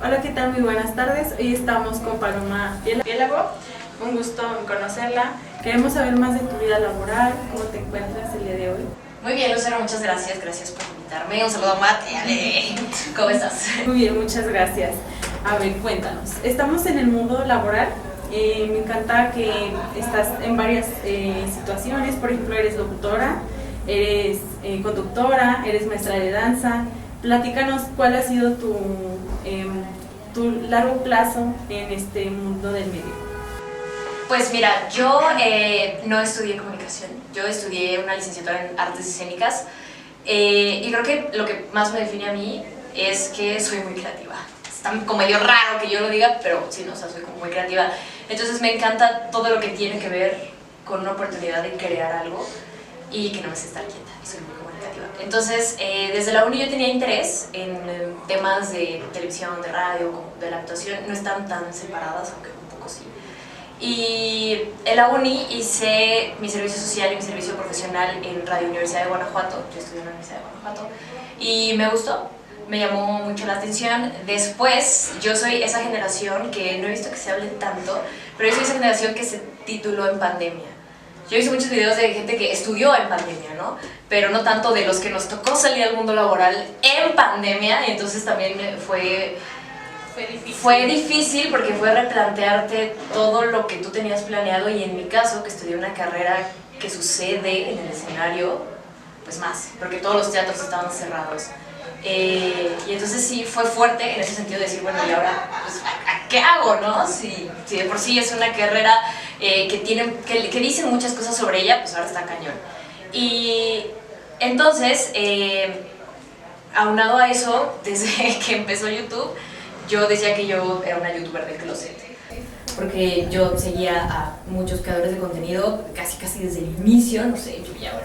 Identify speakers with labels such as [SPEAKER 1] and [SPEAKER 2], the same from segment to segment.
[SPEAKER 1] Hola, ¿qué tal? Muy buenas tardes. Hoy estamos con Paloma Piélago. Un gusto en conocerla. Queremos saber más de tu vida laboral, cómo te encuentras el día de hoy.
[SPEAKER 2] Muy bien, Lucero, muchas gracias. Gracias por invitarme. Un saludo a Mate. Ale. ¿Cómo estás?
[SPEAKER 1] Muy bien, muchas gracias. A ver, cuéntanos. Estamos en el mundo laboral. Me encanta que estás en varias situaciones. Por ejemplo, eres locutora, eres conductora, eres maestra de danza. Platícanos cuál ha sido tu largo plazo en este mundo del medio.
[SPEAKER 2] Pues mira, yo no estudié comunicación. Yo estudié una licenciatura en artes escénicas y creo que lo que más me define a mí es que soy muy creativa. Está como medio raro que yo lo diga, pero sí, no, o sea, soy como muy creativa. Entonces me encanta todo lo que tiene que ver con una oportunidad de crear algo y que no me sé estar quieta, y soy muy comunicativa. Entonces, desde la uni yo tenía interés en temas de televisión, de radio, de la actuación. No están tan separadas, aunque un poco sí. Y en la uni hice mi servicio social y mi servicio profesional en Radio Universidad de Guanajuato. Yo estudié en la Universidad de Guanajuato y me gustó, me llamó mucho la atención. Después, yo soy esa generación que no he visto que se hable tanto, pero yo soy esa generación que se tituló en pandemia. Yo he visto muchos videos de gente que estudió en pandemia, ¿no? Pero no tanto de los que nos tocó salir al mundo laboral en pandemia, y entonces también fue difícil porque fue replantearte todo lo que tú tenías planeado, y en mi caso, que estudié una carrera que sucede en el escenario, pues más, porque todos los teatros estaban cerrados. Y entonces sí fue fuerte en ese sentido de decir, bueno, y ahora, pues, ¿qué hago, no? Si de por sí es una carrera que dicen muchas cosas sobre ella, pues ahora está cañón. Y entonces, aunado a eso, desde que empezó YouTube, yo decía que yo era una youtuber del closet, porque yo seguía a muchos creadores de contenido casi desde el inicio. No sé, yo ya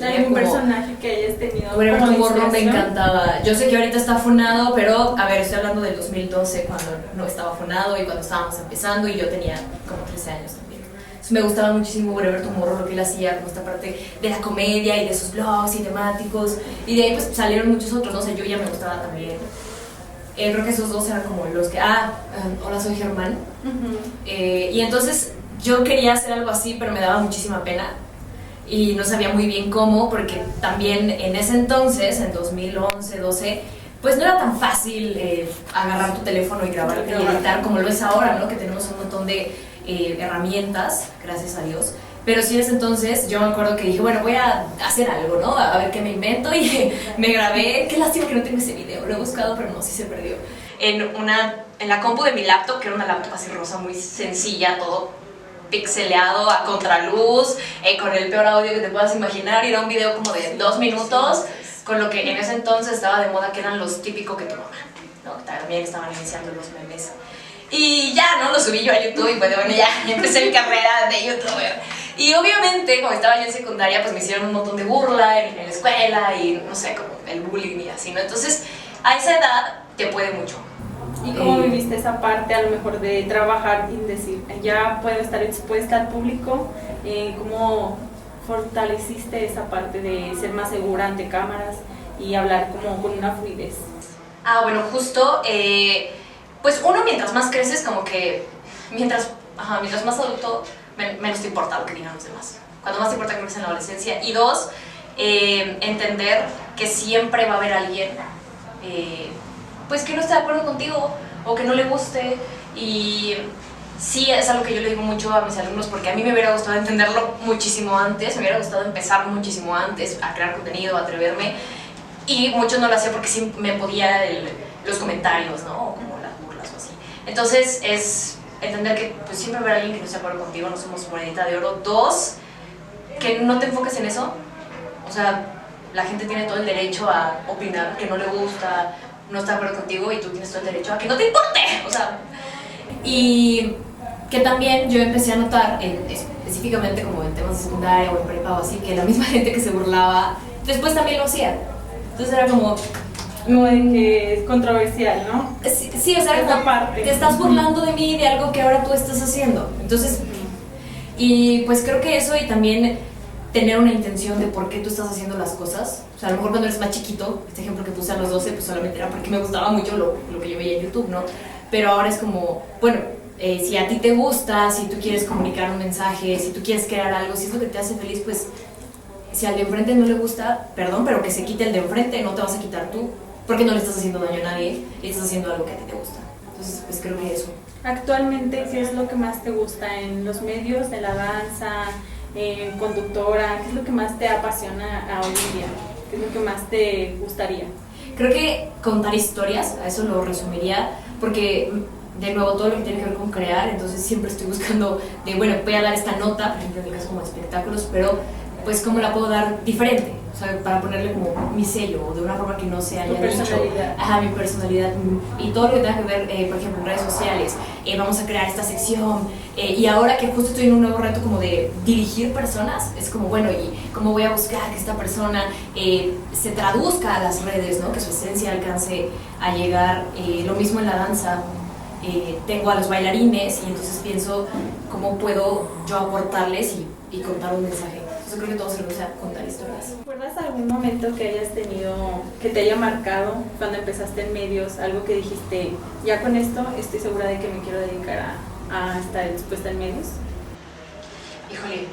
[SPEAKER 1] ¿Hay un personaje que hayas tenido?
[SPEAKER 2] Whatever Tomorrow me encantaba. Yo sé que ahorita está funado, pero a ver, estoy hablando del 2012, cuando no estaba funado y cuando estábamos empezando, y yo tenía como 13 años también. Entonces me gustaba muchísimo Whatever Tomorrow, lo que él hacía, como esta parte de la comedia y de sus blogs y temáticos, y de ahí pues salieron muchos otros, no sé, yo ya me gustaba también. Creo que esos dos eran como los que... hola, soy Germán. Y entonces yo quería hacer algo así, pero me daba muchísima pena y no sabía muy bien cómo, porque también en ese entonces, en 2011, 12, pues no era tan fácil agarrar tu teléfono y grabar y editar como lo es ahora, ¿no? Que tenemos un montón de herramientas, gracias a Dios. Pero sí, en ese entonces yo me acuerdo que dije, bueno, voy a hacer algo, ¿no? A ver qué me invento, y me grabé. Qué lástima que no tengo ese video, lo he buscado, pero no, sí se perdió. En la compu de mi laptop, que era una laptop así rosa, muy sencilla, todo pixeleado a contraluz, con el peor audio que te puedas imaginar, y era un video como de 2 minutos, con lo que en ese entonces estaba de moda, que eran los típicos que tu mamá, ¿no? También estaban iniciando los memes. Y ya, ¿no? Lo subí yo a YouTube y pues bueno, ya empecé mi carrera de youtuber. Y obviamente, como estaba yo en secundaria, pues me hicieron un montón de burla en la escuela y no sé, como el bullying y así, ¿no? Entonces, a esa edad te puede mucho.
[SPEAKER 1] ¿Y cómo viviste esa parte, a lo mejor, de trabajar y decir, ya puedo estar expuesta al público? ¿Cómo fortaleciste esa parte de ser más segura ante cámaras y hablar como con una fluidez?
[SPEAKER 2] Bueno, justo, pues uno, mientras más creces, como que mientras más adulto, menos te importa lo que digan los demás. Cuando más te importa, creo que es en la adolescencia. Y dos, entender que siempre va a haber alguien pues que no esté de acuerdo contigo o que no le guste. Y sí, es algo que yo le digo mucho a mis alumnos, porque a mí me hubiera gustado entenderlo muchísimo antes, me hubiera gustado empezar muchísimo antes a crear contenido, a atreverme, y mucho no lo hacía porque sí me podía los comentarios, ¿no? O como las burlas o así. Entonces es entender que pues siempre va a haber alguien que no esté de acuerdo contigo, no somos monedita de oro. Dos, que no te enfoques en eso. O sea, la gente tiene todo el derecho a opinar que no le gusta, no está de acuerdo contigo, y tú tienes todo el derecho a que no te importe. O sea, y que también yo empecé a notar, específicamente como en temas de secundaria o en prepa o así, que la misma gente que se burlaba después también lo hacía. Entonces era como
[SPEAKER 1] de que es controversial, ¿no?
[SPEAKER 2] Sí, o sea, esta parte. Te estás burlando de mí, de algo que ahora tú estás haciendo. Entonces, y pues creo que eso, y también tener una intención de por qué tú estás haciendo las cosas. O sea, a lo mejor cuando eres más chiquito, este ejemplo que puse a los 12, pues solamente era porque me gustaba mucho lo que yo veía en YouTube, ¿no? Pero ahora es como, bueno, si a ti te gusta, si tú quieres comunicar un mensaje, si tú quieres crear algo, si es lo que te hace feliz, pues si al de enfrente no le gusta, perdón, pero que se quite el de enfrente, no te vas a quitar tú, porque no le estás haciendo daño a nadie y estás haciendo algo que a ti te gusta. Entonces, pues creo que eso.
[SPEAKER 1] Actualmente, ¿qué es lo que más te gusta en los medios de la danza, conductora? ¿Qué es lo que más te apasiona hoy en día? ¿Qué es lo que más te gustaría?
[SPEAKER 2] Creo que contar historias, a eso lo resumiría, porque de nuevo todo lo que tiene que ver con crear, entonces siempre estoy buscando de, bueno, voy a dar esta nota, por ejemplo en mi caso como espectáculos, pero pues cómo la puedo dar diferente, o sea, para ponerle como mi sello, o de una forma que no se haya dicho. Ajá, mi personalidad, y todo lo que tenga que ver, por ejemplo, en redes sociales, vamos a crear esta sección, y ahora que justo estoy en un nuevo reto como de dirigir personas, es como, bueno, y cómo voy a buscar que esta persona se traduzca a las redes, ¿no? Que su esencia alcance a llegar, lo mismo en la danza. Tengo a los bailarines y entonces pienso cómo puedo yo aportarles y contar un mensaje. Yo creo que todo se reduce a contar historias.
[SPEAKER 1] ¿Recuerdas algún momento que hayas tenido, que te haya marcado cuando empezaste en medios, algo que dijiste, ya con esto estoy segura de que me quiero dedicar a estar expuesta en medios?
[SPEAKER 2] Híjole,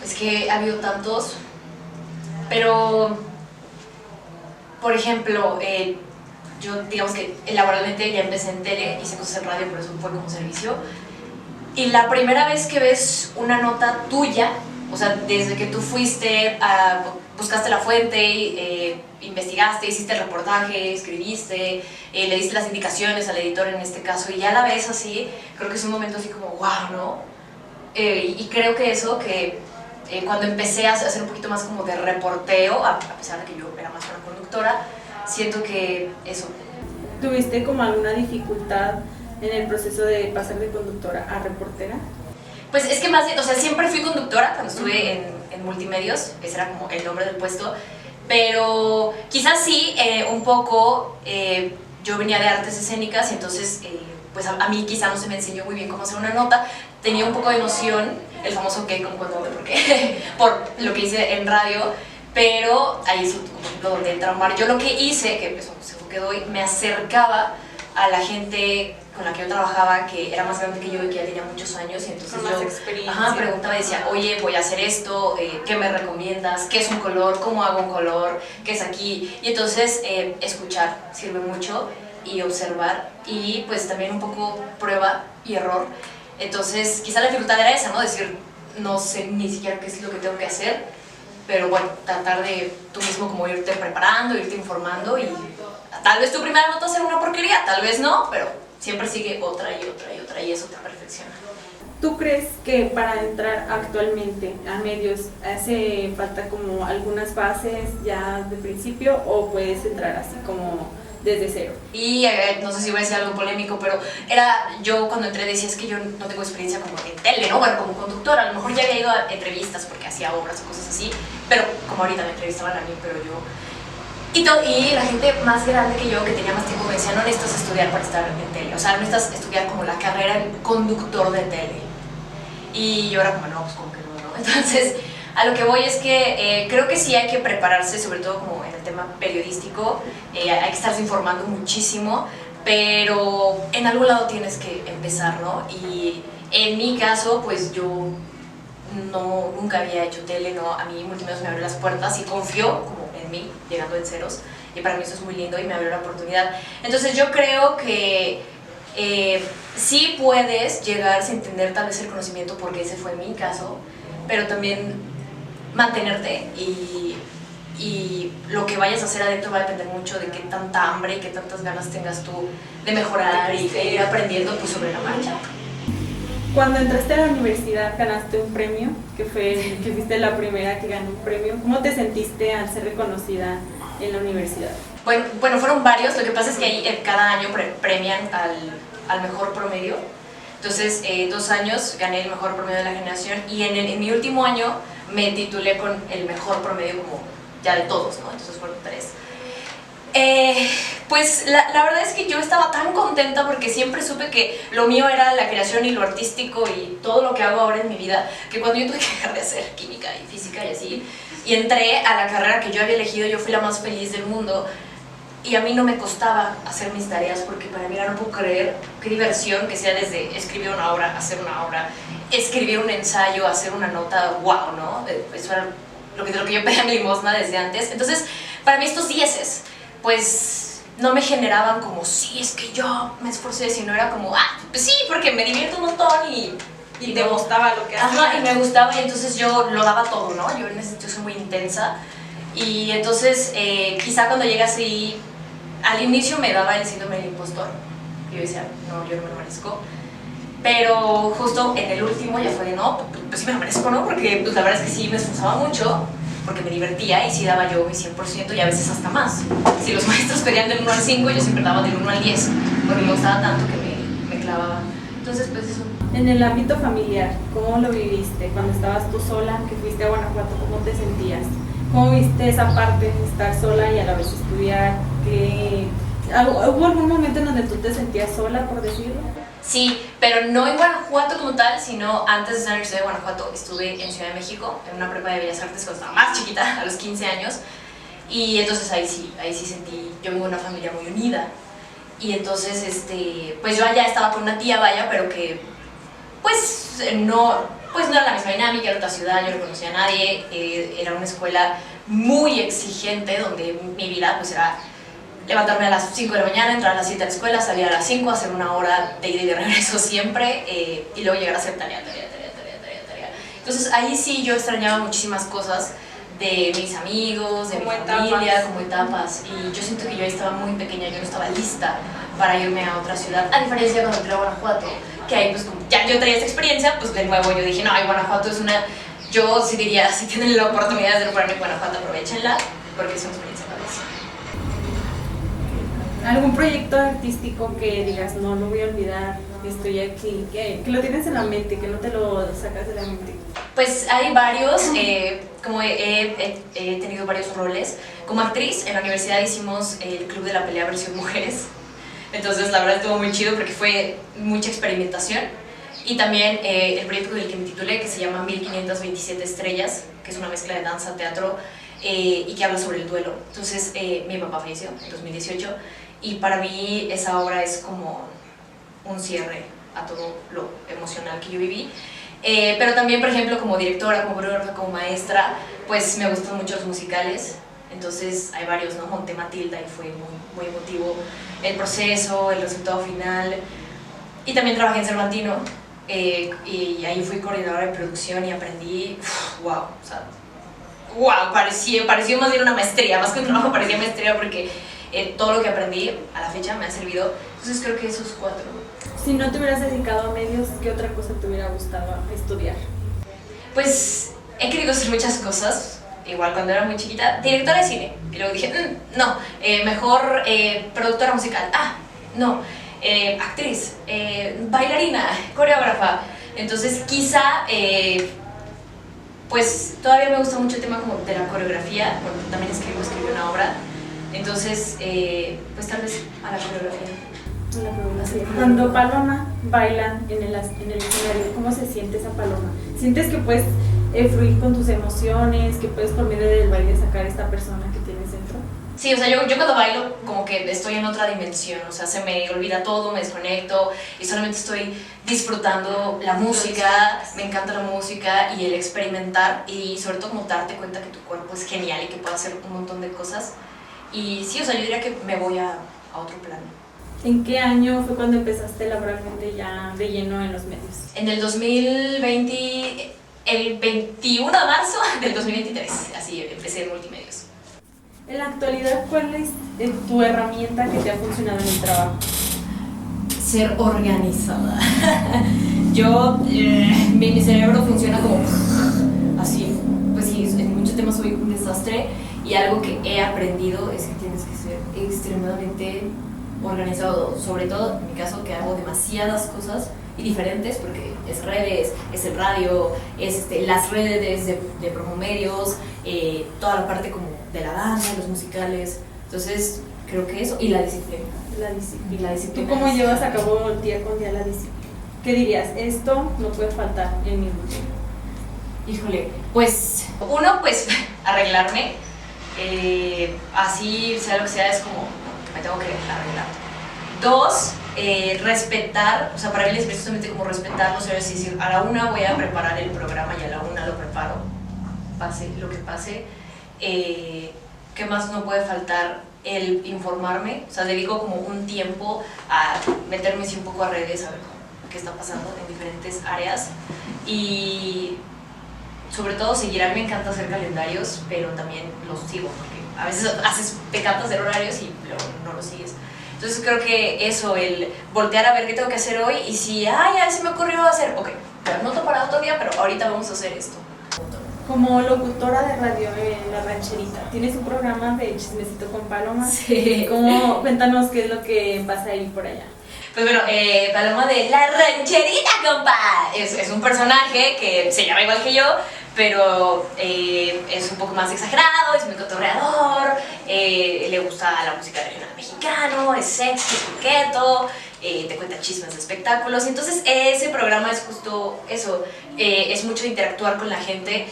[SPEAKER 2] es que ha habido tantos, pero, por ejemplo, yo digamos que laboralmente ya empecé en tele, hice cosas en radio, pero eso fue como servicio, y la primera vez que ves una nota tuya, o sea, desde que tú fuiste, buscaste la fuente, investigaste, hiciste el reportaje, escribiste, le diste las indicaciones al editor en este caso, y ya la ves así, creo que es un momento así como wow, ¿no? Y creo que eso, que cuando empecé a hacer un poquito más como de reporteo, a pesar de que yo era más una conductora, siento que eso.
[SPEAKER 1] ¿Tuviste como alguna dificultad en el proceso de pasar de conductora a reportera?
[SPEAKER 2] Pues es que más bien, o sea, siempre fui conductora cuando estuve en multimedios, ese era como el nombre del puesto, pero quizás sí, un poco, yo venía de artes escénicas y entonces, pues a mí quizá no se me enseñó muy bien cómo hacer una nota, tenía un poco de noción, el famoso qué, como cuando por qué, por lo que hice en radio, pero ahí es como ejemplo donde entra Omar. Yo lo que hice, que es un consejo que doy, me acercaba a la gente con la que yo trabajaba, que era más grande que yo y que ya tenía muchos años, y entonces
[SPEAKER 1] con más experiencia.
[SPEAKER 2] Preguntaba y decía, oye, voy a hacer esto, ¿qué me recomiendas? ¿Qué es un color? ¿Cómo hago un color? ¿Qué es aquí? Y entonces escuchar sirve mucho, y observar, y pues también un poco prueba y error. Entonces quizá la dificultad era esa, ¿no? Decir, no sé ni siquiera qué es lo que tengo que hacer, pero bueno, tratar de tú mismo como irte preparando, irte informando, y tal vez tu primera nota sea una porquería, tal vez no, pero siempre sigue otra y otra y otra, y eso te perfecciona.
[SPEAKER 1] ¿Tú crees que para entrar actualmente a medios hace falta como algunas bases ya de principio, o puedes entrar así como desde cero?
[SPEAKER 2] Y no sé si voy a decir algo polémico, pero yo cuando entré decía, es que yo no tengo experiencia como en tele, ¿no? Bueno, como conductora, a lo mejor ya había ido a entrevistas porque hacía obras o cosas así, pero como ahorita me entrevistaban a mí, pero yo... Y la gente más grande que yo, que tenía más tiempo, me decía, no necesitas estudiar para estar en tele, o sea, no necesitas estudiar como la carrera de conductor de tele. Y yo era como, no, pues como que no, ¿no? Entonces, a lo que voy es que creo que sí hay que prepararse, sobre todo como en el tema periodístico, hay que estarse informando muchísimo, pero en algún lado tienes que empezar, ¿no? Y en mi caso, pues yo nunca había hecho tele, ¿no? A mí Multimedios me abrió las puertas y confió como en mí, llegando en ceros, y para mí eso es muy lindo y me abrió la oportunidad. Entonces yo creo que sí puedes llegar sin tener tal vez el conocimiento, porque ese fue mi caso, pero también mantenerte, y lo que vayas a hacer adentro va a depender mucho de qué tanta hambre y qué tantas ganas tengas tú de mejorar y de ir aprendiendo pues, sobre la marcha.
[SPEAKER 1] Cuando entraste a la universidad ganaste un premio, que fuiste la primera que ganó un premio. ¿Cómo te sentiste al ser reconocida en la universidad?
[SPEAKER 2] Bueno, fueron varios, lo que pasa es que ahí cada año premian al mejor promedio. Entonces, 2 años gané el mejor promedio de la generación, y en mi último año me titulé con el mejor promedio como ya de todos, ¿no? Entonces fueron 3. Pues la verdad es que yo estaba tan contenta porque siempre supe que lo mío era la creación y lo artístico y todo lo que hago ahora en mi vida, que cuando yo tuve que dejar de hacer química y física y así, y entré a la carrera que yo había elegido, yo fui la más feliz del mundo. Y a mí no me costaba hacer mis tareas porque para mí era, no puedo creer qué diversión que sea desde escribir una obra, hacer una obra, escribir un ensayo, hacer una nota, wow, ¿no? Eso era lo que yo pedía en limosna desde antes. Entonces, para mí estos dieces, pues no me generaban como, sí, es que yo me esforcé, sino era como, pues sí, porque me divierto un montón
[SPEAKER 1] y te gustaba lo que hacías.
[SPEAKER 2] Ajá, y me gustaba y entonces yo lo daba todo, ¿no? Yo en ese sentido soy muy intensa. Y entonces, quizá cuando llegué así, al inicio me daba el síndrome del impostor. Yo decía, no, yo no me lo merezco. Pero justo en el último ya fue de, no, pues sí me lo merezco, ¿no? Porque pues la verdad es que sí me esforzaba mucho, porque me divertía y sí daba yo mi 100% y a veces hasta más. Si los maestros pedían del 1 al 5, yo siempre daba del 1 al 10, porque me gustaba tanto que me clavaba. Entonces, pues eso.
[SPEAKER 1] En el ámbito familiar, ¿cómo lo viviste? Cuando estabas tú sola, que fuiste a Guanajuato, ¿cómo te sentías? ¿Cómo viste esa parte de estar sola y a la vez estudiar? ¿Hubo algún momento en donde tú te sentías sola, por decirlo?
[SPEAKER 2] Sí, pero no en Guanajuato como tal, sino antes de estar en la Universidad de Guanajuato estuve en Ciudad de México, en una prepa de Bellas Artes cuando estaba más chiquita, a los 15 años. Y entonces ahí sí sentí, yo vengo de una familia muy unida. Y entonces, pues yo allá estaba con una tía, vaya, pero que pues no era la misma dinámica, era otra ciudad, yo no conocía a nadie, era una escuela muy exigente donde mi vida pues era levantarme a las 5 de la mañana, entrar a las 7 a la escuela, salir a las 5, hacer una hora de ida y de regreso siempre, y luego llegar a hacer tarea. Entonces ahí sí yo extrañaba muchísimas cosas de mis amigos, de mi familia, como etapas, y yo siento que yo ahí estaba muy pequeña, yo no estaba lista para irme a otra ciudad, a diferencia de cuando entré a Guanajuato, que ahí pues como ya yo traía esta experiencia, pues de nuevo yo dije, no, Guanajuato es una, yo sí diría, si tienen la oportunidad de recorrer en Guanajuato, aprovechenla, porque es una experiencia padrísima.
[SPEAKER 1] ¿Algún proyecto artístico que digas, no voy a olvidar, estoy aquí, que lo tienes en la mente, que no te lo sacas de la mente?
[SPEAKER 2] Pues hay varios, como he tenido varios roles. Como actriz, en la universidad hicimos el Club de la Pelea versión mujeres, entonces la verdad estuvo muy chido porque fue mucha experimentación. Y también el proyecto del que me titulé, que se llama 1527 estrellas, que es una mezcla de danza, teatro, y que habla sobre el duelo. Entonces mi papá falleció en 2018 y para mí esa obra es como un cierre a todo lo emocional que yo viví. Pero también, por ejemplo, como directora, como coreógrafa, como maestra, pues me gustan mucho los musicales. Entonces hay varios, ¿no? Monté Matilda y fue muy emotivo el proceso, el resultado final. Y también trabajé en Cervantino y ahí fui coordinadora de producción y aprendí, wow, o sea, wow, pareció más bien una maestría, más que un trabajo parecía maestría porque todo lo que aprendí a la fecha me ha servido. Entonces creo que esos 4.
[SPEAKER 1] Si no te hubieras dedicado a medios, ¿qué otra cosa te hubiera gustado estudiar?
[SPEAKER 2] Pues he querido hacer muchas cosas, igual cuando era muy chiquita, directora de cine, y luego dije, no, mejor productora musical, no, actriz, bailarina, coreógrafa. Entonces quizá, pues todavía me gusta mucho el tema como de la coreografía, porque también escribí una obra, entonces pues tal vez a la coreografía.
[SPEAKER 1] Cuando Paloma baila en el escenario, ¿cómo se siente esa Paloma? ¿Sientes que puedes fluir con tus emociones, que puedes por medio del baile sacar a esta persona que tienes dentro?
[SPEAKER 2] Sí, o sea, yo cuando bailo como que estoy en otra dimensión, o sea, se me olvida todo, me desconecto y solamente estoy disfrutando la música, me encanta la música y el experimentar y sobre todo como darte cuenta que tu cuerpo es genial y que puede hacer un montón de cosas. Y sí, o sea, yo diría que me voy a otro plano.
[SPEAKER 1] ¿En qué año fue cuando empezaste laboralmente ya de lleno en los medios?
[SPEAKER 2] En el 2020, el 21 de marzo del 2023, así empecé en multimedios.
[SPEAKER 1] En la actualidad, ¿cuál es tu herramienta que te ha funcionado en el trabajo?
[SPEAKER 2] Ser organizada. Mi cerebro funciona como así, pues sí, en muchos temas soy un desastre y algo que he aprendido es que tienes que ser extremadamente organizado, sobre todo en mi caso que hago demasiadas cosas y diferentes porque es redes, es el radio, es las redes de promomedios, toda la parte como de la danza, los musicales. Entonces creo que eso, y la disciplina.
[SPEAKER 1] La disciplina.
[SPEAKER 2] Y la disciplina.
[SPEAKER 1] ¿Tú cómo llevas a cabo día con día la disciplina? ¿Qué dirías? Esto no puede faltar en mi rutina.
[SPEAKER 2] Híjole, pues uno, pues arreglarme, así sea lo que sea, es como me tengo que arreglar. Dos, respetar, o sea, para mí es precisamente como respetar los horarios y decir, a la 1 voy a preparar el programa y a la 1 lo preparo, pase lo que pase. ¿Qué más no puede faltar? El informarme, o sea, dedico como un tiempo a meterme así un poco a redes, a ver qué está pasando en diferentes áreas y sobre todo seguir. A mí me encanta hacer calendarios, pero también los sigo porque a veces te encanta hacer horarios y luego no los sigues. Entonces creo que eso, el voltear a ver qué tengo que hacer hoy y si, ya se me ocurrió hacer, ok, pero no para otro día, pero ahorita vamos a hacer esto.
[SPEAKER 1] Como locutora de radio en La Rancherita, tienes un programa de Chismecito con Paloma.
[SPEAKER 2] Sí.
[SPEAKER 1] Cuéntanos qué es lo que pasa ahí por allá.
[SPEAKER 2] Pues bueno, Paloma de La Rancherita, compa, es un personaje que se llama igual que yo, pero es un poco más exagerado, es muy cotorreador, le gusta la música regional mexicano, es sexy, es coqueto, te cuenta chismes de espectáculos. Y entonces ese programa es justo eso, es mucho de interactuar con la gente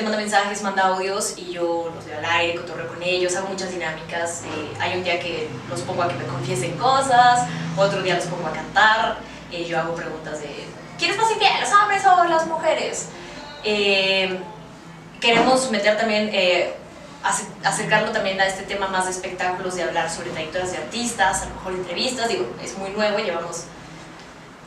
[SPEAKER 2] manda mensajes, manda audios y yo los veo al aire, cotorreo con ellos, hago muchas dinámicas. Hay un día que los pongo a que me confiesen cosas, otro día los pongo a cantar, yo hago preguntas de ¿quién es más infiel, los hombres o las mujeres? Queremos meter también, acercarlo también a este tema más de espectáculos, de hablar sobre trayectorias de artistas, a lo mejor entrevistas. Digo, es muy nuevo, llevamos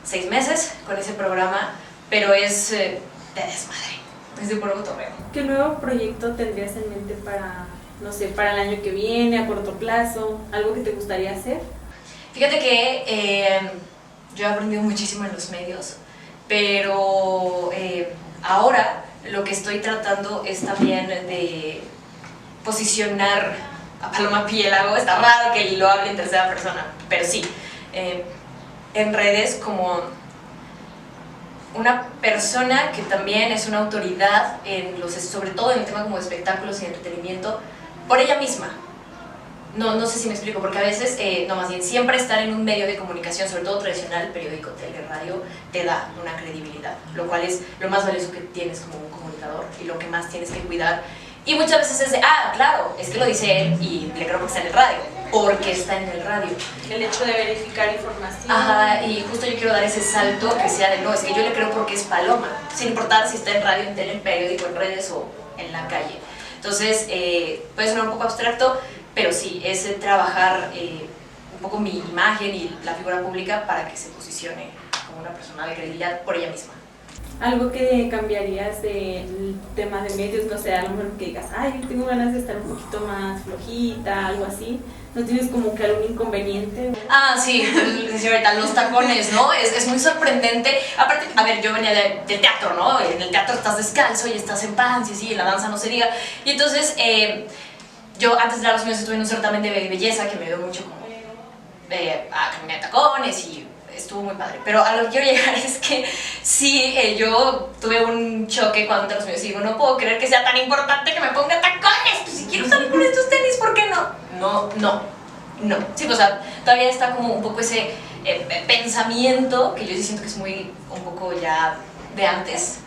[SPEAKER 2] 6 meses con ese programa, pero es de desmadre, es de puro cotorreo.
[SPEAKER 1] ¿Qué nuevo proyecto tendrías en mente para, no sé, para el año que viene, a corto plazo? ¿Algo que te gustaría hacer?
[SPEAKER 2] Fíjate que yo he aprendido muchísimo en los medios, pero ahora lo que estoy tratando es también de posicionar a Paloma Piélago. Está raro que lo hable en tercera persona, pero sí, en redes como una persona que también es una autoridad sobre todo en el tema como de espectáculos y entretenimiento por ella misma. No sé si me explico, porque a veces, más bien, siempre estar en un medio de comunicación, sobre todo tradicional, periódico, tele, radio, te da una credibilidad, lo cual es lo más valioso que tienes como un comunicador y lo que más tienes que cuidar. Y muchas veces es de, claro, es que lo dice él y le creo porque está en el radio, porque está en el radio.
[SPEAKER 1] El hecho de verificar información.
[SPEAKER 2] Ajá, y justo yo quiero dar ese salto que sea de, no, es que yo le creo porque es Paloma, sin importar si está en radio, en tele, en periódico, en redes o en la calle. Entonces, puede sonar un poco abstracto, pero sí, es trabajar un poco mi imagen y la figura pública para que se posicione como una persona de credibilidad por ella misma.
[SPEAKER 1] ¿Algo que cambiarías del tema de medios? No sé, a lo mejor que digas, tengo ganas de estar un poquito más flojita, algo así. ¿No tienes como que algún inconveniente?
[SPEAKER 2] Sí, ahorita los tacones, ¿no? Es muy sorprendente. Aparte, a ver, yo venía del teatro, ¿no? En el teatro estás descalzo y estás en pants y así, en la danza no se diga. Y entonces, yo antes de los míos estuve en un certamen de belleza que me dio mucho como a caminar tacones y estuvo muy padre. Pero a lo que quiero llegar es que sí, yo tuve un choque cuando entré a los míos y digo, no puedo creer que sea tan importante que me ponga tacones. Pues si quiero salir con estos tenis, ¿por qué no? No. Sí, pues, o sea, todavía está como un poco ese pensamiento que yo sí siento que es un poco ya de antes.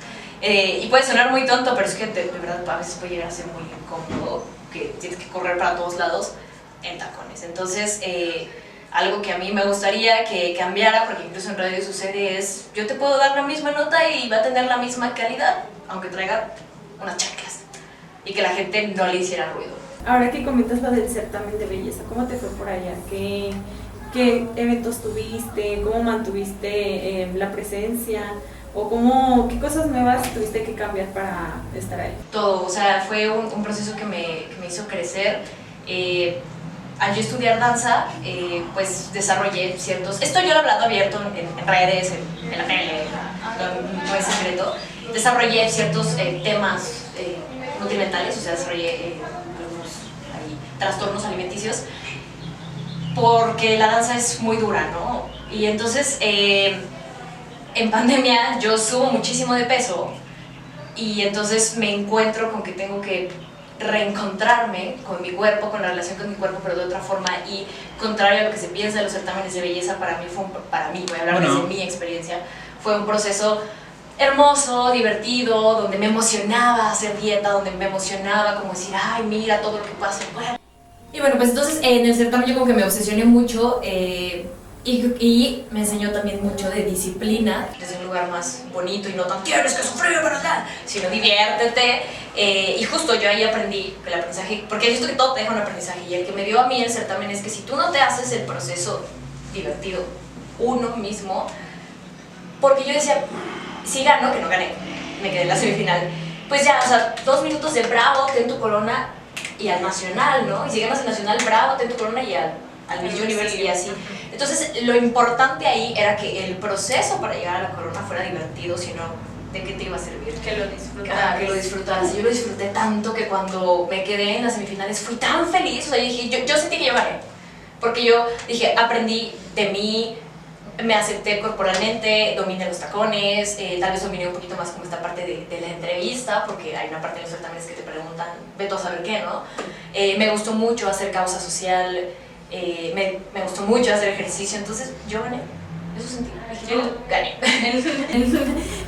[SPEAKER 2] Y puede sonar muy tonto, pero es que de verdad a veces puede llegar a ser muy incómodo, que tienes que correr para todos lados en tacones. Entonces, algo que a mí me gustaría que cambiara, porque incluso en radio sucede, es yo te puedo dar la misma nota y va a tener la misma calidad, aunque traiga unas chanclas, y que la gente no le hiciera ruido.
[SPEAKER 1] Ahora que comentas lo del certamen de belleza, ¿cómo te fue por allá? ¿Qué eventos tuviste? ¿Cómo mantuviste la presencia? ¿O qué cosas nuevas tuviste que cambiar para estar ahí?
[SPEAKER 2] Todo, o sea, fue un proceso que me hizo crecer. Al yo estudiar danza, pues desarrollé ciertos... Esto yo lo he hablado abierto en redes, en la tele, no es secreto. Desarrollé ciertos temas nutrimentales, o sea, desarrollé algunos trastornos alimenticios, porque la danza es muy dura, ¿no? Y entonces, en pandemia yo subo muchísimo de peso y entonces me encuentro con que tengo que reencontrarme con mi cuerpo, con la relación con mi cuerpo, pero de otra forma, y contrario a lo que se piensa de los certámenes de belleza, para mí, voy a hablar desde mi experiencia, fue un proceso hermoso, divertido, donde me emocionaba hacer dieta, donde me emocionaba como decir, ay, mira todo lo que pasa. Y bueno, pues entonces en el certamen yo como que me obsesioné mucho y me enseñó también mucho de disciplina, desde un lugar más bonito y no tan tienes que sufrir para nada, sino diviértete. Y justo yo ahí aprendí el aprendizaje, porque he visto que todo te deja un aprendizaje, y el que me dio a mí el certamen es que si tú no te haces el proceso divertido uno mismo, porque yo decía, si gano, que no gané, me quedé en la semifinal, pues ya, o sea, 2 minutos de bravo, ten tu corona y al nacional, ¿no? Y si ganas el nacional, bravo, ten tu corona y al Miss Universe y así. Entonces, lo importante ahí era que el proceso para llegar a la corona fuera divertido, sino de qué te iba a servir.
[SPEAKER 1] Que lo disfrutaras.
[SPEAKER 2] Que lo disfrutaras. Yo lo disfruté tanto que cuando me quedé en las semifinales fui tan feliz. O sea, yo dije, yo sentí que yo gané. Porque yo dije, aprendí de mí, me acepté corporalmente, dominé los tacones, tal vez dominé un poquito más como esta parte de la entrevista, porque hay una parte de los certámenes que te preguntan, ve tú a saber qué, ¿no? Me gustó mucho hacer causa social, me gustó mucho hacer ejercicio, entonces yo gané, eso sentí, yo gané.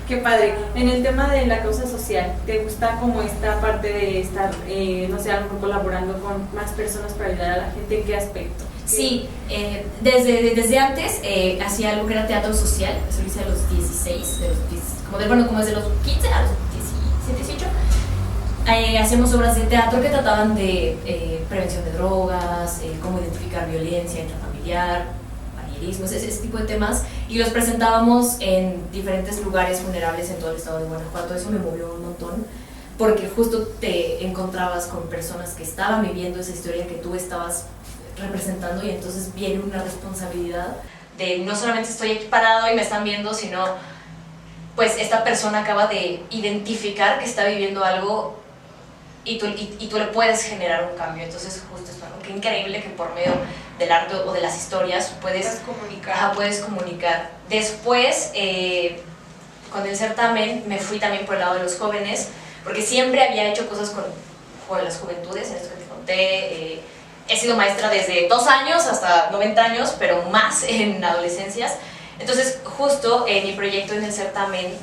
[SPEAKER 1] Qué padre. En el tema de la causa social, ¿te gusta como esta parte de estar, no sé, a lo mejor colaborando con más personas para ayudar a la gente? ¿En qué aspecto?
[SPEAKER 2] Sí, desde antes hacía algo que era teatro social, eso lo hice a los 16, como desde los 15 a los 17, 18. Hacíamos obras de teatro que trataban de prevención de drogas, cómo identificar violencia intrafamiliar, manierismo, ese tipo de temas, y los presentábamos en diferentes lugares vulnerables en todo el estado de Guanajuato. Eso me movió un montón, porque justo te encontrabas con personas que estaban viviendo esa historia que tú estabas representando, y entonces viene una responsabilidad de no solamente estoy aquí parado y me están viendo, sino pues esta persona acaba de identificar que está viviendo algo y tú le puedes generar un cambio. Entonces justo esto, ¿no? Qué increíble que por medio del arte o de las historias puedes comunicar. Después, con el certamen me fui también por el lado de los jóvenes, porque siempre había hecho cosas con las juventudes, en esto que te conté. He sido maestra desde 2 años hasta 90 años, pero más en adolescencias. Entonces, justo mi proyecto en el certamen,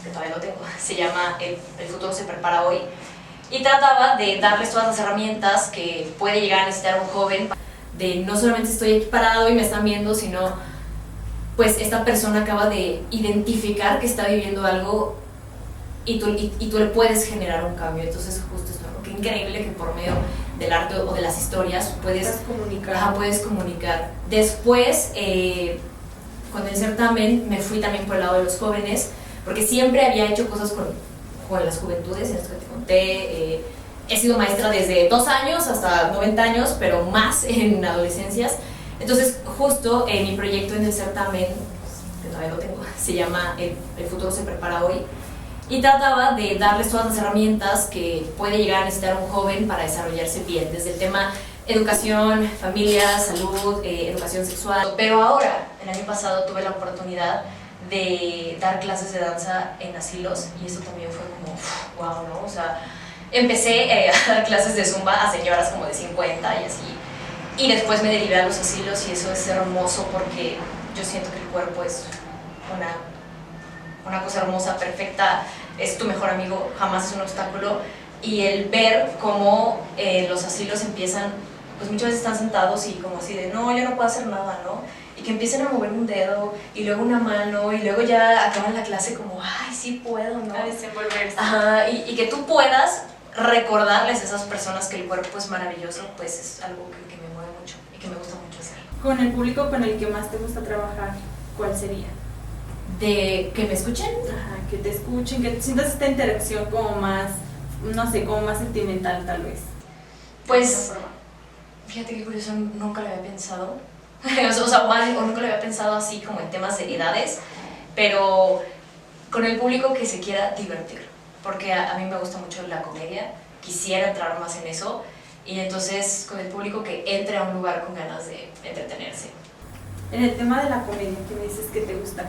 [SPEAKER 2] que todavía lo tengo, se llama El futuro se prepara hoy, y trataba de darles todas las herramientas que puede llegar a necesitar un joven, de no solamente estoy aquí parado y me están viendo, sino pues esta persona acaba de identificar que está viviendo algo y tú le puedes generar un cambio. Entonces, justo esto, ¿no? Qué increíble que por medio del arte o de las historias puedes comunicar. Después, con el certamen me fui también por el lado de los jóvenes, porque siempre había hecho cosas con las juventudes, en esto que te conté. He sido maestra desde 2 años hasta 90 años, pero más en adolescencias. Entonces, justo mi proyecto en el certamen, que todavía lo tengo, se llama El futuro se prepara hoy, y trataba de darles todas las herramientas que puede llegar a necesitar un joven para desarrollarse bien, desde el tema educación, familia, salud, educación sexual. Pero ahora, el año pasado, tuve la oportunidad de dar clases de danza en asilos, y eso también fue como, wow, ¿no? O sea, empecé a dar clases de zumba a señoras como de 50 y así, y después me derivé a los asilos, y eso es hermoso porque yo siento que el cuerpo es una cosa hermosa, perfecta, es tu mejor amigo, jamás es un obstáculo. Y el ver cómo los asilos empiezan, pues muchas veces están sentados y como así de, no, yo no puedo hacer nada, ¿no? Y que empiecen a mover un dedo, y luego una mano, y luego ya acaban la clase como, ay, sí puedo, ¿no?
[SPEAKER 1] A desenvolverse.
[SPEAKER 2] Ajá, y que tú puedas recordarles a esas personas que el cuerpo es maravilloso, pues es algo que me mueve mucho y que me gusta mucho hacer.
[SPEAKER 1] Con el público con el que más te gusta trabajar, ¿cuál sería?
[SPEAKER 2] De que me escuchen.
[SPEAKER 1] Ajá, que te escuchen, que sientas esta interacción como más, no sé, como más sentimental tal vez.
[SPEAKER 2] Pues, fíjate qué curioso, nunca lo había pensado. o nunca lo había pensado así como en temas de edades, pero con el público que se quiera divertir, porque a mí me gusta mucho la comedia, quisiera entrar más en eso, y entonces con el público que entre a un lugar con ganas de entretenerse.
[SPEAKER 1] En el tema de la comedia que me dices que te gusta,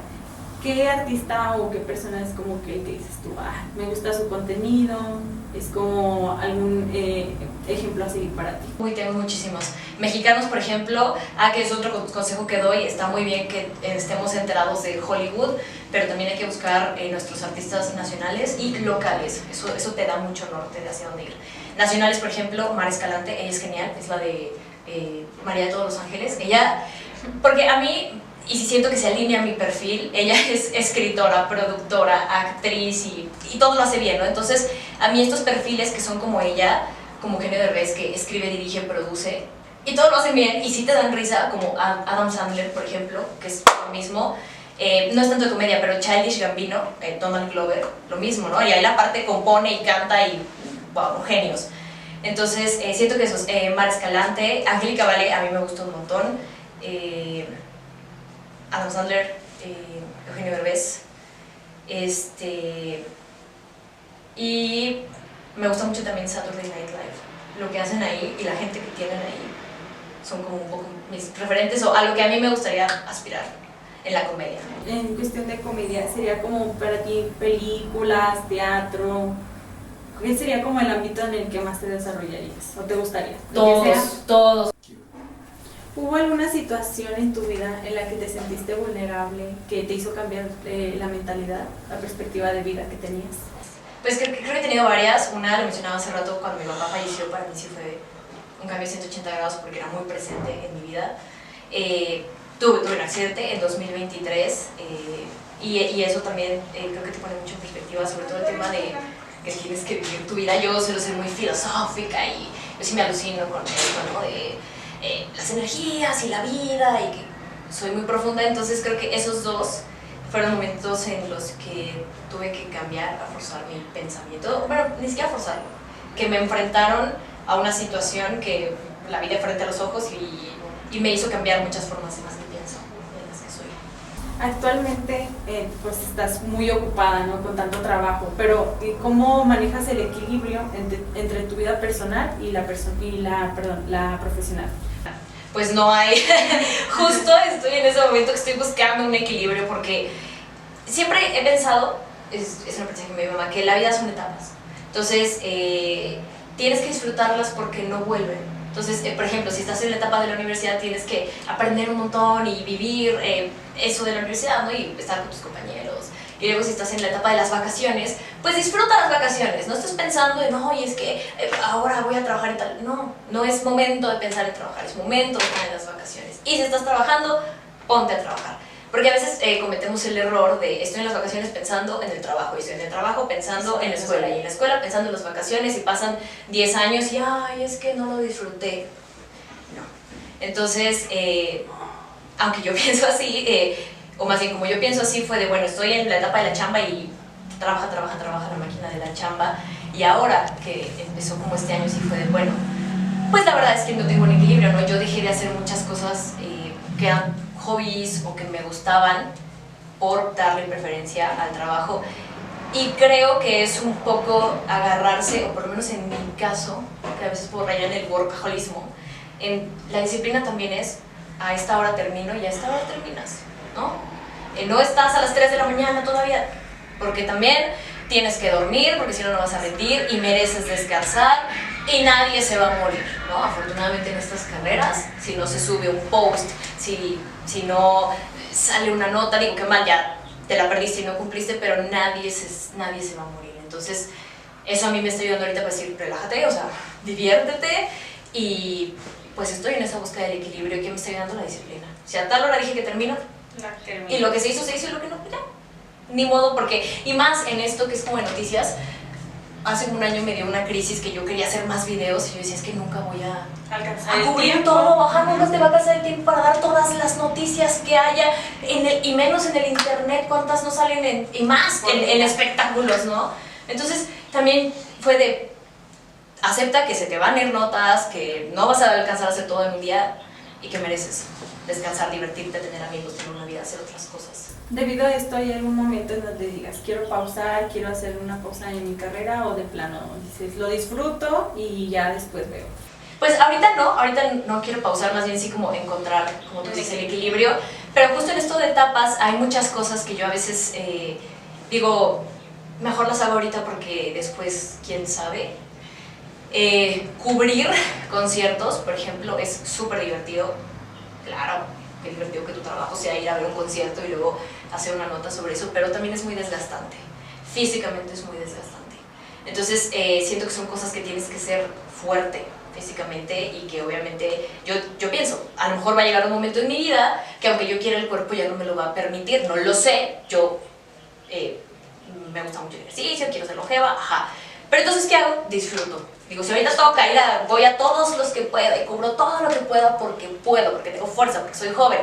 [SPEAKER 1] ¿qué artista o qué persona es como que dices tú, me gusta su contenido? ¿Es como algún ejemplo así para ti?
[SPEAKER 2] Uy, tengo muchísimos. Mexicanos, por ejemplo, que es otro consejo que doy, está muy bien que estemos enterados de Hollywood, pero también hay que buscar nuestros artistas nacionales y locales. Eso te da mucho norte de hacia dónde ir. Nacionales, por ejemplo, Mar Escalante, ella es genial, es la de María de todos los Ángeles. Ella, porque a mí, y si siento que se alinea a mi perfil, ella es escritora, productora, actriz y todo lo hace bien, ¿no? Entonces, a mí estos perfiles que son como ella, como Eugenio Derbez, que escribe, dirige, produce, y todo lo hacen bien, y sí te dan risa, como Adam Sandler, por ejemplo, que es lo mismo. No es tanto de comedia, pero Childish Gambino, Donald Glover, lo mismo, ¿no? Y ahí la parte compone y canta y, wow, genios. Entonces, siento que esos, Mar Escalante, Angélica Vale, a mí me gustó un montón. Adam Sandler, Eugenio Derbez, y me gusta mucho también Saturday Night Live. Lo que hacen ahí y la gente que tienen ahí son como un poco mis referentes o a lo que a mí me gustaría aspirar en la comedia.
[SPEAKER 1] En cuestión de comedia, ¿sería como para ti películas, teatro? ¿Qué sería como el ámbito en el que más te desarrollarías o te gustaría?
[SPEAKER 2] Todos.
[SPEAKER 1] ¿Hubo alguna situación en tu vida en la que te sentiste vulnerable, que te hizo cambiar la mentalidad, la perspectiva de vida que tenías?
[SPEAKER 2] Pues creo que he tenido varias. Una, lo mencionaba hace rato, cuando mi papá falleció, para mí sí fue un cambio de 180 grados porque era muy presente en mi vida. Tuve un accidente en 2023 y eso también creo que te pone mucho en perspectiva, sobre todo el tema de que tienes que vivir tu vida. Yo suelo ser muy filosófica y yo sí me alucino con esto, ¿no? De las energías y la vida y que soy muy profunda, entonces creo que esos dos fueron momentos en los que tuve que cambiar, a forzar mi pensamiento, bueno, ni siquiera forzarlo, que me enfrentaron a una situación que la vi de frente a los ojos y me hizo cambiar muchas formas en las que pienso, en las que soy.
[SPEAKER 1] Actualmente pues estás muy ocupada, ¿no? Con tanto trabajo, pero ¿cómo manejas el equilibrio entre tu vida personal y la profesional?
[SPEAKER 2] Pues no hay, justo estoy en ese momento que estoy buscando un equilibrio porque siempre he pensado, es una pensamiento que me dio mi mamá, que la vida son etapas, entonces tienes que disfrutarlas porque no vuelven. Entonces, por ejemplo, si estás en la etapa de la universidad tienes que aprender un montón y vivir eso de la universidad, ¿no? Y estar con tus compañeros. Y luego si estás en la etapa de las vacaciones, pues disfruta las vacaciones. No estés pensando en, oye, es que ahora voy a trabajar y tal. No, no es momento de pensar en trabajar, es momento de estar en las vacaciones. Y si estás trabajando, ponte a trabajar. Porque a veces cometemos el error de estoy en las vacaciones pensando en el trabajo, y estoy en el trabajo pensando en la escuela, y en la escuela pensando en las vacaciones, y pasan 10 años y ay, es que no lo disfruté. No. Entonces, aunque yo pienso así, o más bien como yo pienso así, fue de bueno, estoy en la etapa de la chamba y trabaja la máquina de la chamba, y ahora que empezó como este año sí fue de bueno, pues la verdad es que no tengo un equilibrio, ¿no? Yo dejé de hacer muchas cosas que eran hobbies o que me gustaban por darle preferencia al trabajo, y creo que es un poco agarrarse, o por lo menos en mi caso, que a veces puedo rayar en el workaholismo, en la disciplina también es a esta hora termino y a esta hora terminas, ¿no? No estás a las 3 de la mañana todavía, porque también tienes que dormir, porque si no, no vas a rendir y mereces descansar y nadie se va a morir, ¿no? Afortunadamente en estas carreras, si no se sube un post, si no sale una nota, digo que mal, ya te la perdiste y no cumpliste, pero nadie se va a morir. Entonces, eso a mí me está ayudando ahorita para decir, relájate, o sea, diviértete, y pues estoy en esa búsqueda del equilibrio. ¿Y qué me está ayudando? La disciplina. Si a tal hora dije que termino, y lo que se hizo, y lo que no, ya. Ni modo, porque, y más en esto que es como de noticias, hace un año me dio una crisis que yo quería hacer más videos y yo decía, es que nunca voy a
[SPEAKER 1] alcanzar
[SPEAKER 2] a cubrir todo, bajar, nunca te va a alcanzar el tiempo para dar todas las noticias que haya, y menos en el internet, cuántas no salen, y más en espectáculos, ¿no? Entonces también fue de, acepta que se te van a ir notas, que no vas a alcanzar a hacer todo en un día y que mereces descansar, divertirte, tener amigos, tener una vida, hacer otras cosas.
[SPEAKER 1] Debido a esto, ¿hay algún momento en donde digas, quiero pausar, quiero hacer una pausa en mi carrera, o de plano dices, lo disfruto y ya después veo?
[SPEAKER 2] Pues ahorita no quiero pausar, más bien sí como encontrar, como tú dices, el equilibrio, Pero justo en esto de etapas hay muchas cosas que yo a veces digo, mejor las hago ahorita porque después, quién sabe. Cubrir conciertos, por ejemplo, es súper divertido. Claro, es divertido que tu trabajo sea ir a ver un concierto y luego hacer una nota sobre eso, pero también es muy desgastante. Físicamente es muy desgastante. Entonces, siento que son cosas que tienes que ser fuerte físicamente y que obviamente yo pienso, a lo mejor va a llegar un momento en mi vida que aunque yo quiera el cuerpo ya no me lo va a permitir, no lo sé, yo me gusta mucho el ejercicio, quiero ser longeva, ajá. Pero entonces, ¿qué hago? Disfruto. Digo, si ahorita estoy caída, voy a todos los que pueda y cubro todo lo que pueda porque puedo, porque tengo fuerza, porque soy joven.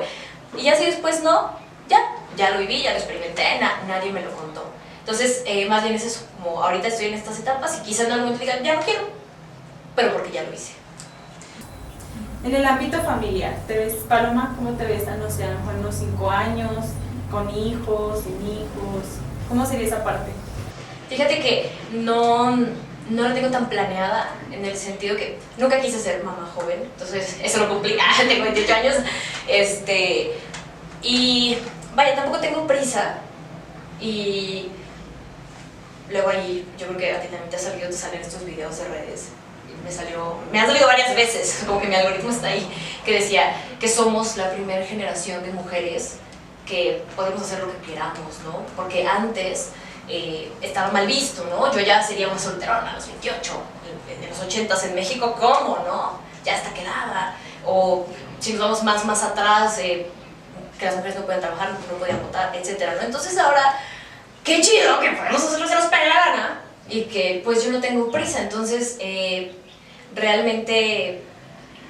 [SPEAKER 2] Y ya si después no, ya lo viví, ya lo experimenté, nadie me lo contó. Entonces, más bien es eso, como ahorita estoy en estas etapas y quizás en algún momento digan, ya no quiero, pero porque ya lo hice.
[SPEAKER 1] En el ámbito familiar, ¿te ves, Paloma, cómo te ves, no sé, a lo mejor unos 5 años, con hijos, sin hijos? ¿Cómo sería esa parte?
[SPEAKER 2] Fíjate que no la tengo tan planeada en el sentido que nunca quise ser mamá joven, entonces eso lo cumplí, tengo 28 años, y vaya, tampoco tengo prisa, y luego ahí, yo creo que a ti también te salen estos videos de redes, me han salido varias veces, como que mi algoritmo está ahí, que decía que somos la primera generación de mujeres que podemos hacer lo que queramos, ¿no? Porque antes estaba mal visto, ¿no? Yo ya sería una solterona a los 28, en los 80s en México, ¿cómo, no? Ya está quedada. O si nos vamos más atrás, que las mujeres no pueden trabajar, no podían votar, etcétera, ¿no? Entonces ahora, qué chido que podemos hacer lo que nos pegue la gana y que pues yo no tengo prisa, entonces realmente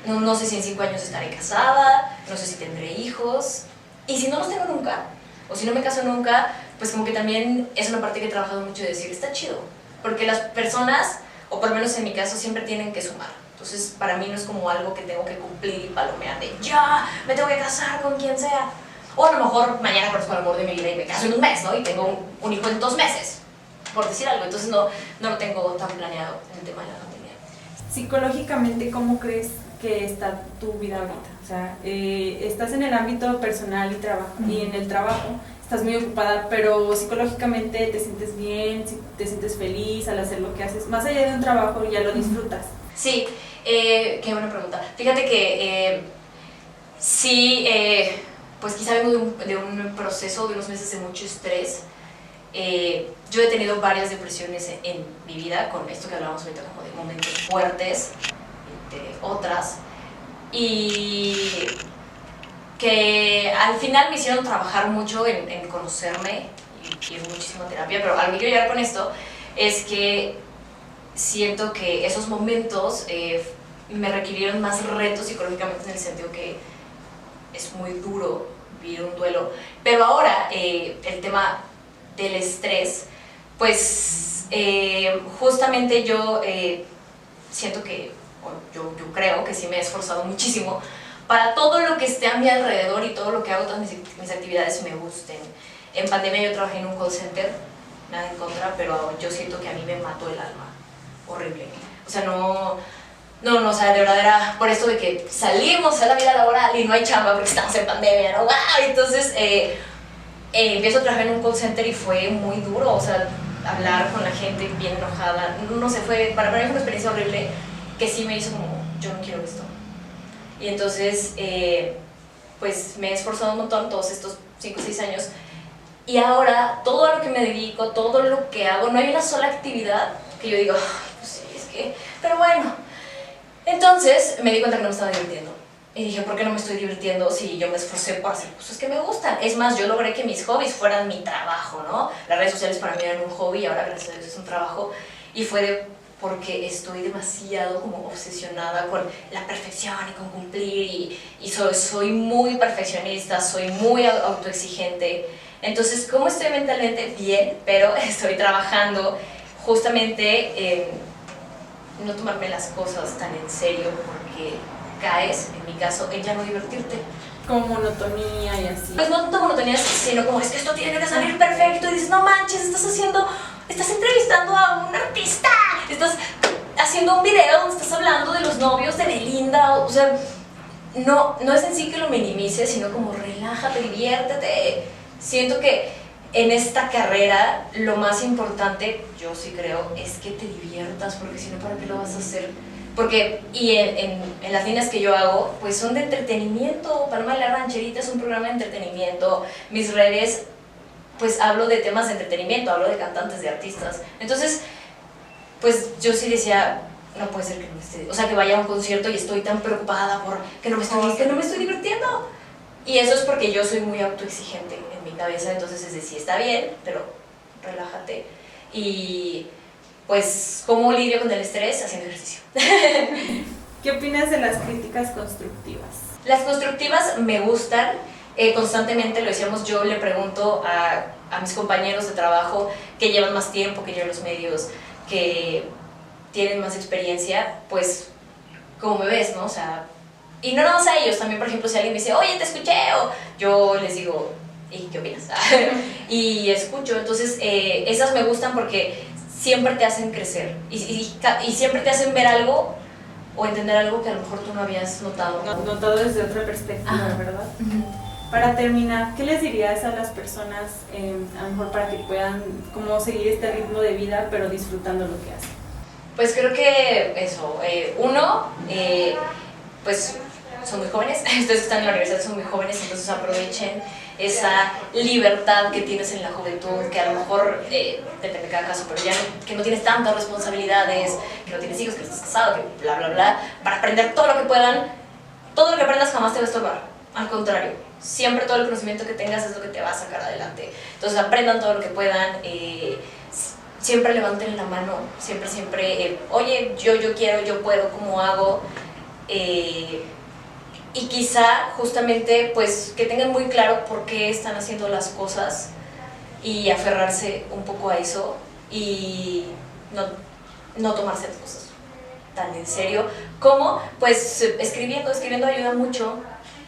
[SPEAKER 2] no sé si en 5 años estaré casada, no sé si tendré hijos, y si no los tengo nunca, o si no me caso nunca, pues como que también es una parte que he trabajado mucho de decir, está chido, porque las personas, o por lo menos en mi caso, siempre tienen que sumar. Entonces para mí no es como algo que tengo que cumplir y palomear de ya, me tengo que casar con quien sea. O a lo mejor mañana conozco el amor de mi vida y me caso en un mes, ¿no? Y tengo un hijo en 2 meses, por decir algo. Entonces no lo tengo tan planeado en el tema de la familia.
[SPEAKER 1] Psicológicamente, ¿cómo crees que está tu vida ahorita? O sea, estás en el ámbito personal y trabajo, y en el trabajo estás muy ocupada, pero psicológicamente te sientes bien, te sientes feliz al hacer lo que haces, más allá de un trabajo ya lo disfrutas.
[SPEAKER 2] Sí, qué buena pregunta. Fíjate que sí, pues quizá vengo de un proceso de unos meses de mucho estrés. Yo he tenido varias depresiones en mi vida, con esto que hablábamos ahorita como de momentos fuertes, de otras, y que al final me hicieron trabajar mucho en conocerme y ir muchísimo a terapia, pero a lo que quiero llegar con esto es que siento que esos momentos me requirieron más retos psicológicamente, en el sentido que es muy duro vivir un duelo, pero ahora el tema del estrés, pues justamente yo siento que, yo creo que sí me he esforzado muchísimo para todo lo que esté a mi alrededor y todo lo que hago, todas mis actividades me gusten. En pandemia yo trabajé en un call center, nada en contra, pero yo siento que a mí me mató el alma, horrible. O sea, o sea, de verdad era por esto de que salimos a la vida laboral y no hay chamba porque estamos en pandemia, ¿no? ¡Wow! Entonces empiezo a trabajar en un call center y fue muy duro, o sea, hablar con la gente bien enojada, no sé, para mí fue una experiencia horrible que sí me hizo como, yo no quiero esto. Y entonces, pues me he esforzado un montón todos estos 5 o 6 años, y ahora todo a lo que me dedico, todo lo que hago, no hay una sola actividad que yo digo, pues sí, es que, pero bueno. Entonces me di cuenta que no me estaba divirtiendo. Y dije, ¿por qué no me estoy divirtiendo si yo me esforcé por hacer cosas que me gustan? Es más, yo logré que mis hobbies fueran mi trabajo, ¿no? Las redes sociales para mí eran un hobby y ahora, gracias a Dios, es un trabajo. Y fue porque estoy demasiado como obsesionada con la perfección y con cumplir. Y soy muy perfeccionista, soy muy autoexigente. Entonces, ¿cómo estoy mentalmente? Bien, pero estoy trabajando justamente en no tomarme las cosas tan en serio, porque caes, en mi caso, en ya no divertirte.
[SPEAKER 1] Como monotonía y así.
[SPEAKER 2] Pues no tanto monotonía, sino como es que esto tiene que salir perfecto, y dices, no manches, estás entrevistando a un artista, estás haciendo un video donde estás hablando de los novios de Belinda, o sea, no es en sí que lo minimices, sino como relájate, diviértete. Siento que en esta carrera lo más importante, yo sí creo, es que te diviertas, porque si no, ¿para qué lo vas a hacer? Porque, y en las líneas que yo hago, pues son de entretenimiento. Paloma de la Rancherita es un programa de entretenimiento. Mis redes, pues hablo de temas de entretenimiento, hablo de cantantes, de artistas. Entonces, pues yo sí decía, no puede ser que no esté, o sea, que vaya a un concierto y estoy tan preocupada por que no me estoy divirtiendo. Y eso es porque yo soy muy autoexigente en mi cabeza, entonces es decir, está bien, pero relájate. Y pues, ¿cómo lidio con el estrés? Haciendo ejercicio.
[SPEAKER 1] ¿Qué opinas de las críticas constructivas?
[SPEAKER 2] Las constructivas me gustan, constantemente lo decíamos, yo le pregunto a mis compañeros de trabajo que llevan más tiempo que yo en los medios, que tienen más experiencia, pues, ¿cómo me ves, no? O sea, y no nada más a ellos, también, por ejemplo, si alguien me dice, oye, te escuché, o yo les digo, ¿y qué opinas? Y escucho, entonces, esas me gustan porque siempre te hacen crecer y siempre te hacen ver algo o entender algo que a lo mejor tú no habías notado.
[SPEAKER 1] Notado desde otra perspectiva, ajá, ¿verdad? Para terminar, ¿qué les dirías a las personas, a lo mejor para que puedan como seguir este ritmo de vida, pero disfrutando lo que hacen?
[SPEAKER 2] Pues creo que eso, pues son muy jóvenes, ustedes que están en la universidad son muy jóvenes, entonces aprovechen esa libertad que tienes en la juventud, que a lo mejor depende de cada caso, pero ya que no tienes tantas responsabilidades, que no tienes hijos, que no estás casado, que bla, bla, bla, para aprender todo lo que puedan. Todo lo que aprendas jamás te va a estorbar, al contrario, siempre todo el conocimiento que tengas es lo que te va a sacar adelante. Entonces aprendan todo lo que puedan, siempre levanten la mano, siempre, oye, yo quiero, yo puedo, ¿cómo hago? Y quizá justamente pues que tengan muy claro por qué están haciendo las cosas y aferrarse un poco a eso y no tomarse las cosas tan en serio como pues escribiendo ayuda mucho,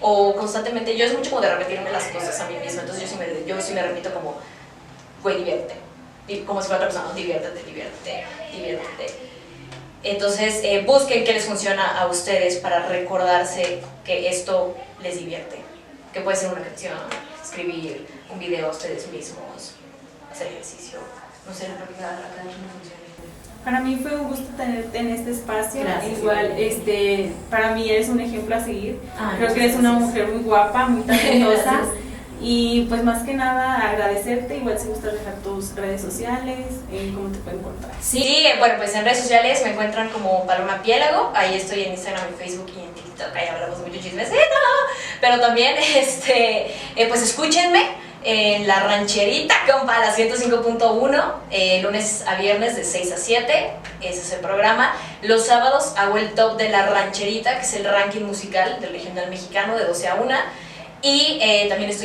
[SPEAKER 2] o constantemente, yo es mucho como de repetirme las cosas a mí misma, entonces yo sí me repito como, güey, diviértete, y como si fuera otra persona, diviértete. Entonces busquen qué les funciona a ustedes para recordarse que esto les divierte, que puede ser una canción, escribir un video a ustedes mismos, hacer ejercicio, no sé, lo que cada uno funcione.
[SPEAKER 1] Para mí fue un gusto tenerte en este espacio.
[SPEAKER 2] Gracias.
[SPEAKER 1] Igual, para mí eres un ejemplo a seguir. Creo que eres una mujer muy guapa, muy talentosa. Y pues más que nada agradecerte. Igual si gustas dejar tus redes sociales, cómo te pueden encontrar.
[SPEAKER 2] Sí, bueno, pues en redes sociales me encuentran como Paloma Piélago. Ahí estoy en Instagram, en Facebook y en TikTok. Ahí hablamos mucho chismecito. Pero también, pues escúchenme en La Rancherita, compa, la 105.1, lunes a viernes de 6 a 7, ese es el programa. Los sábados hago el top de La Rancherita, que es el ranking musical del regional mexicano de 12 a 1, y también estoy